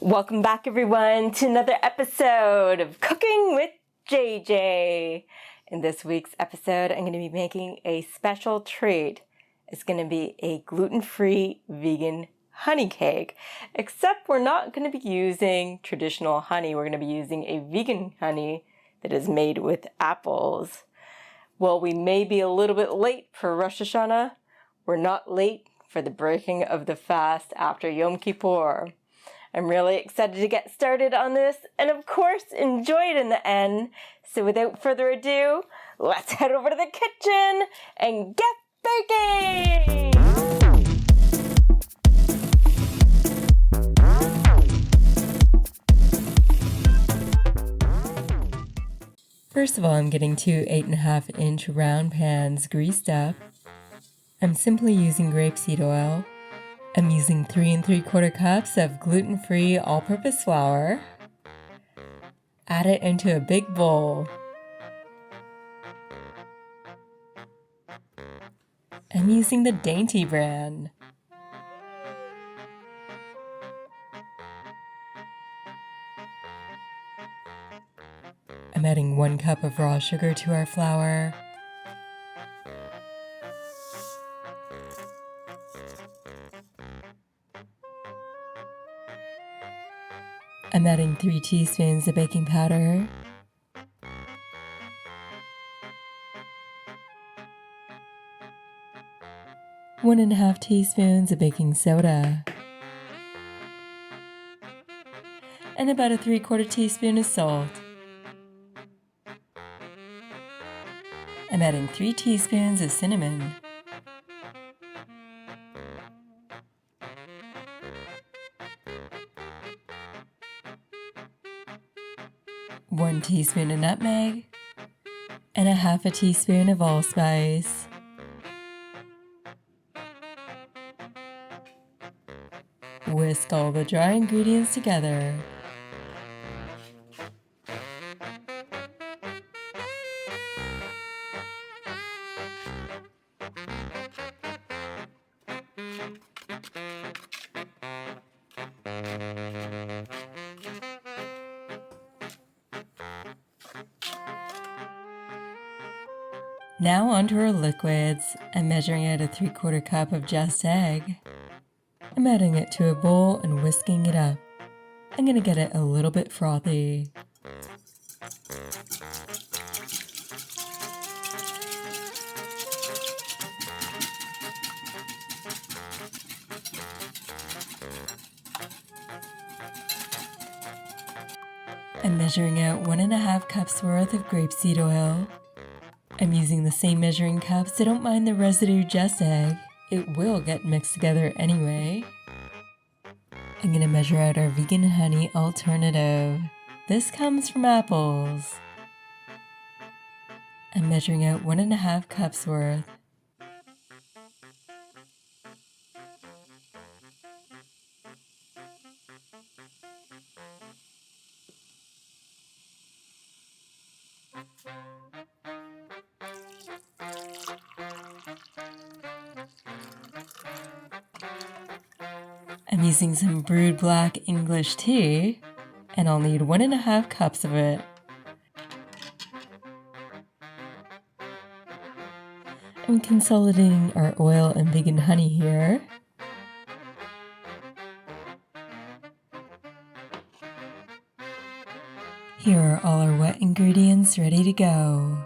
Welcome back, everyone, to another episode of Cooking with JJ. In this week's episode, I'm going to be making a special treat. It's going to be a gluten-free vegan honey cake, except we're not going to be using traditional honey. We're going to be using a vegan honey that is made with apples. Well, we may be a little bit late for Rosh Hashanah. We're not late for the breaking of the fast after Yom Kippur. I'm really excited to get started on this and, of course, enjoy it in the end. So without further ado, let's head over to the kitchen and get baking! First of all, I'm getting two 8.5-inch round pans greased up. I'm simply using grapeseed oil. I'm using 3 3/4 cups of gluten-free all-purpose flour. Add it into a big bowl. I'm using the Dainty brand. I'm adding 1 cup of raw sugar to our flour. I'm adding 3 teaspoons of baking powder. One and a half teaspoons of baking soda. And about a 3/4 teaspoon of salt. I'm adding 3 teaspoons of cinnamon. One teaspoon of nutmeg, and a half a teaspoon of allspice. Whisk all the dry ingredients together. Now onto our liquids. I'm measuring out a 3/4 cup of just egg. I'm adding it to a bowl and whisking it up. I'm going to get it a little bit frothy. I'm measuring out 1.5 cups worth of grapeseed oil. I'm using the same measuring cup, so don't mind the residue just egg. It will get mixed together anyway. I'm going to measure out our vegan honey alternative. This comes from apples. I'm measuring out 1.5 cups worth. I'm using some brewed black English tea, and I'll need 1.5 cups of it. I'm consolidating our oil and vegan honey here. Here are all our wet ingredients ready to go.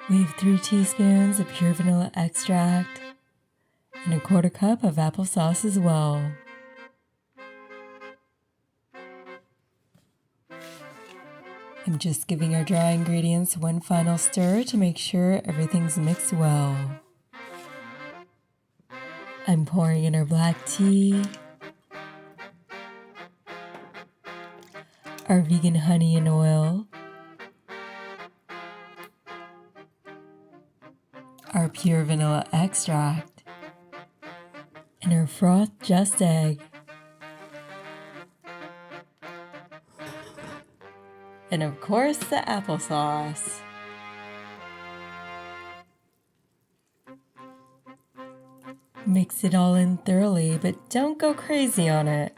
We have 3 teaspoons of pure vanilla extract and a 1/4 cup of applesauce as well. I'm just giving our dry ingredients one final stir to make sure everything's mixed well. I'm pouring in our black tea, our vegan honey and oil, our pure vanilla extract, and our frothed just egg. And of course, the applesauce. Mix it all in thoroughly, but don't go crazy on it.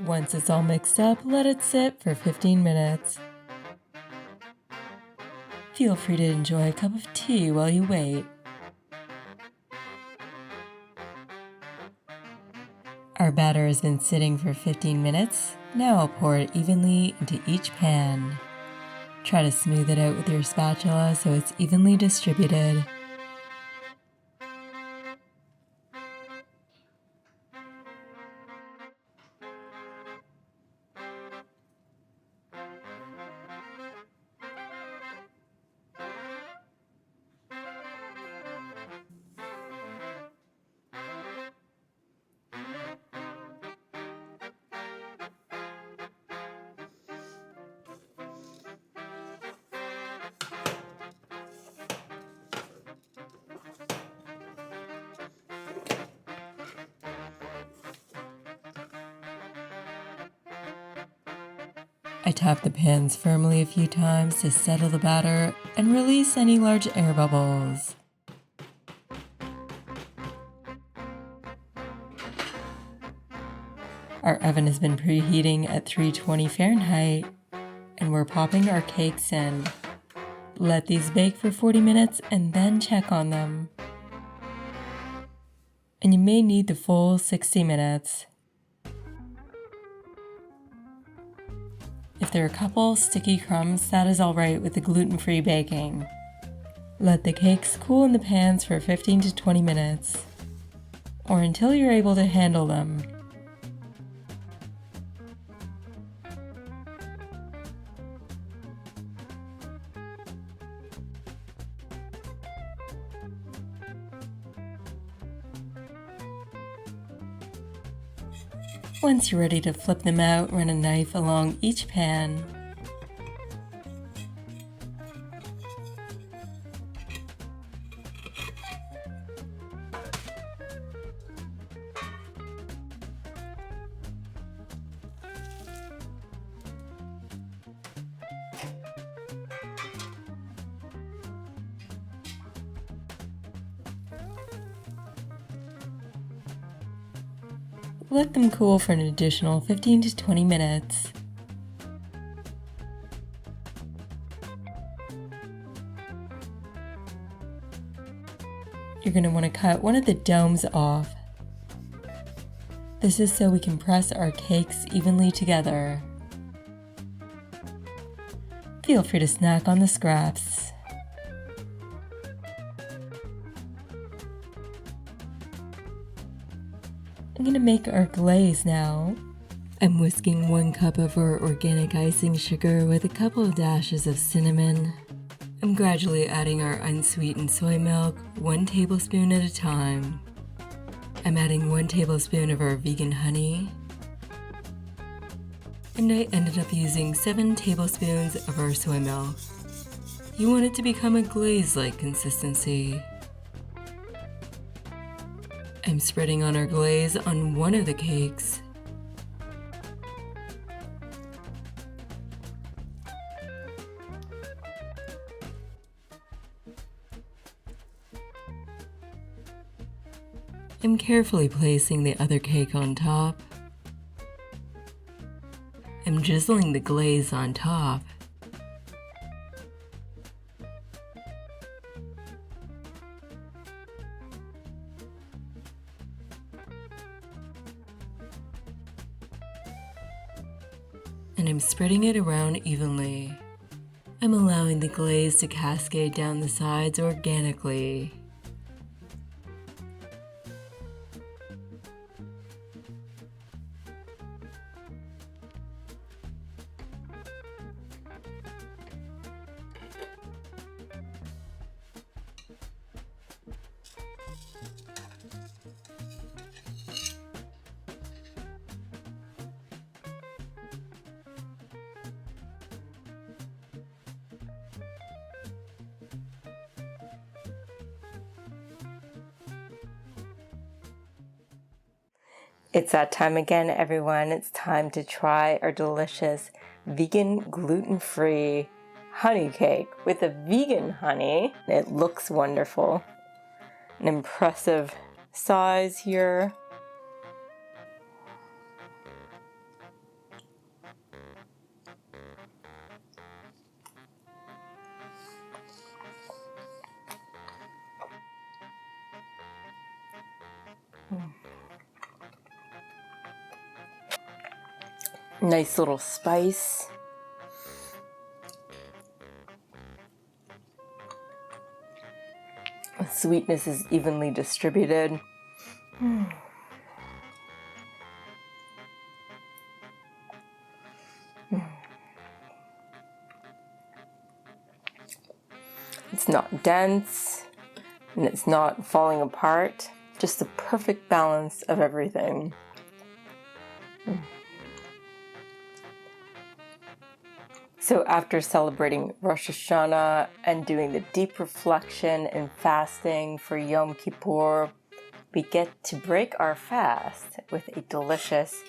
Once it's all mixed up, let it sit for 15 minutes. Feel free to enjoy a cup of tea while you wait. Our batter has been sitting for 15 minutes. Now I'll pour it evenly into each pan. Try to smooth it out with your spatula so it's evenly distributed. I tap the pans firmly a few times to settle the batter and release any large air bubbles. Our oven has been preheating at 320 Fahrenheit, and we're popping our cakes in. Let these bake for 40 minutes and then check on them. And you may need the full 60 minutes. If there are a couple sticky crumbs, that is alright with the gluten-free baking. Let the cakes cool in the pans for 15 to 20 minutes, or until you're able to handle them. Once you're ready to flip them out, run a knife along each pan. Let them cool for an additional 15 to 20 minutes. You're going to want to cut one of the domes off. This is so we can press our cakes evenly together. Feel free to snack on the scraps. I'm going to make our glaze now. I'm whisking 1 cup of our organic icing sugar with a couple of dashes of cinnamon. I'm gradually adding our unsweetened soy milk, 1 tablespoon at a time. I'm adding 1 tablespoon of our vegan honey. And I ended up using 7 tablespoons of our soy milk. You want it to become a glaze-like consistency. I'm spreading on our glaze on one of the cakes. I'm carefully placing the other cake on top. I'm drizzling the glaze on top. And I'm spreading it around evenly. I'm allowing the glaze to cascade down the sides organically. It's that time again, everyone. It's time to try our delicious vegan gluten-free honey cake with a vegan honey. It looks wonderful. An impressive size here. Nice little spice. The sweetness is evenly distributed. It's not dense and it's not falling apart. Just the perfect balance of everything. So after celebrating Rosh Hashanah and doing the deep reflection and fasting for Yom Kippur, we get to break our fast with a delicious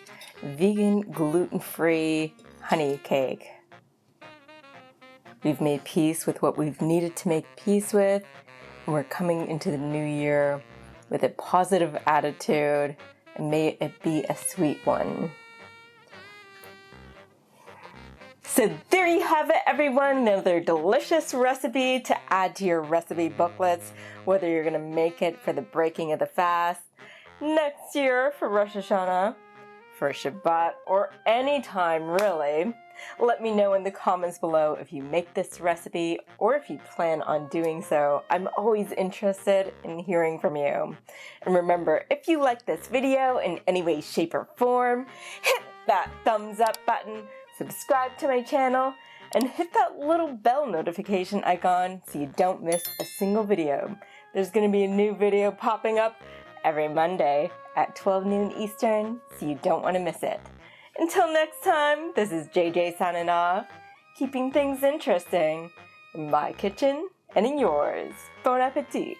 vegan gluten-free honey cake. We've made peace with what we've needed to make peace with, and we're coming into the new year with a positive attitude, and may it be a sweet one. So there you have it, everyone. Another delicious recipe to add to your recipe booklets, whether you're going to make it for the breaking of the fast, next year for Rosh Hashanah, for Shabbat, or any time really. Let me know in the comments below if you make this recipe or if you plan on doing so. I'm always interested in hearing from you. And remember, if you like this video in any way, shape, or form, hit that thumbs up button, subscribe to my channel, and hit that little bell notification icon so you don't miss a single video. There's going to be a new video popping up every Monday at 12 noon Eastern, so you don't want to miss it. Until next time, this is JJ signing off, keeping things interesting in my kitchen and in yours. Bon appetit!